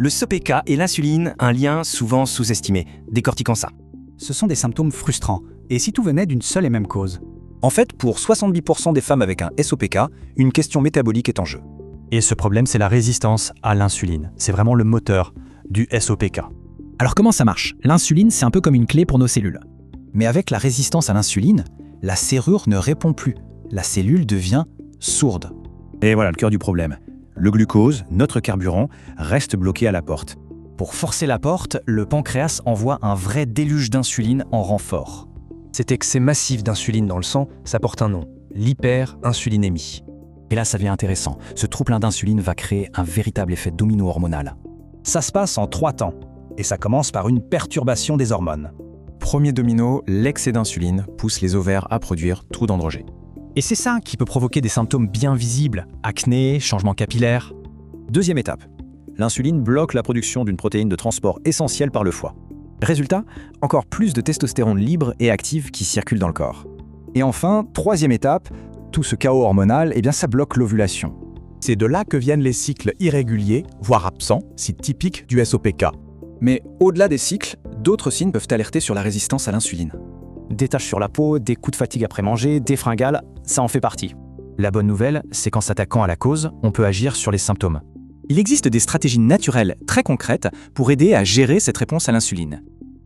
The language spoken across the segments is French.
Le SOPK et l'insuline, un lien souvent sous-estimé. Décortiquons ça. Ce sont des symptômes frustrants. Et si tout venait d'une seule et même cause? En fait, pour 70% des femmes avec un SOPK, une question métabolique est en jeu. Et ce problème, c'est la résistance à l'insuline. C'est vraiment le moteur du SOPK. Alors comment ça marche? L'insuline, c'est un peu comme une clé pour nos cellules. Mais avec la résistance à l'insuline, la serrure ne répond plus. La cellule devient sourde. Et voilà le cœur du problème. Le glucose, notre carburant, reste bloqué à la porte. Pour forcer la porte, le pancréas envoie un vrai déluge d'insuline en renfort. Cet excès massif d'insuline dans le sang, ça porte un nom, l'hyperinsulinémie. Et là, ça devient intéressant. Ce trop-plein d'insuline va créer un véritable effet domino hormonal. Ça se passe en 3 temps. Et ça commence par une perturbation des hormones. Premier domino, l'excès d'insuline pousse les ovaires à produire trop d'androgènes. Et c'est ça qui peut provoquer des symptômes bien visibles, acné, changement capillaire. Deuxième étape, l'insuline bloque la production d'une protéine de transport essentielle par le foie. Résultat, encore plus de testostérone libre et active qui circule dans le corps. Et enfin, troisième étape, tout ce chaos hormonal, ça bloque l'ovulation. C'est de là que viennent les cycles irréguliers, voire absents, si typiques du SOPK. Mais au-delà des cycles, d'autres signes peuvent alerter sur la résistance à l'insuline. Des taches sur la peau, des coups de fatigue après manger, des fringales, ça en fait partie. La bonne nouvelle, c'est qu'en s'attaquant à la cause, on peut agir sur les symptômes. Il existe des stratégies naturelles très concrètes pour aider à gérer cette réponse à l'insuline.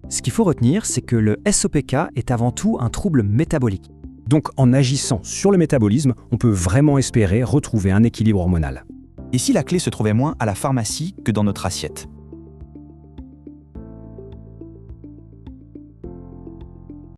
Ce qu'il faut retenir, c'est que le SOPK est avant tout un trouble métabolique. Donc en agissant sur le métabolisme, on peut vraiment espérer retrouver un équilibre hormonal. Et si la clé se trouvait moins à la pharmacie que dans notre assiette?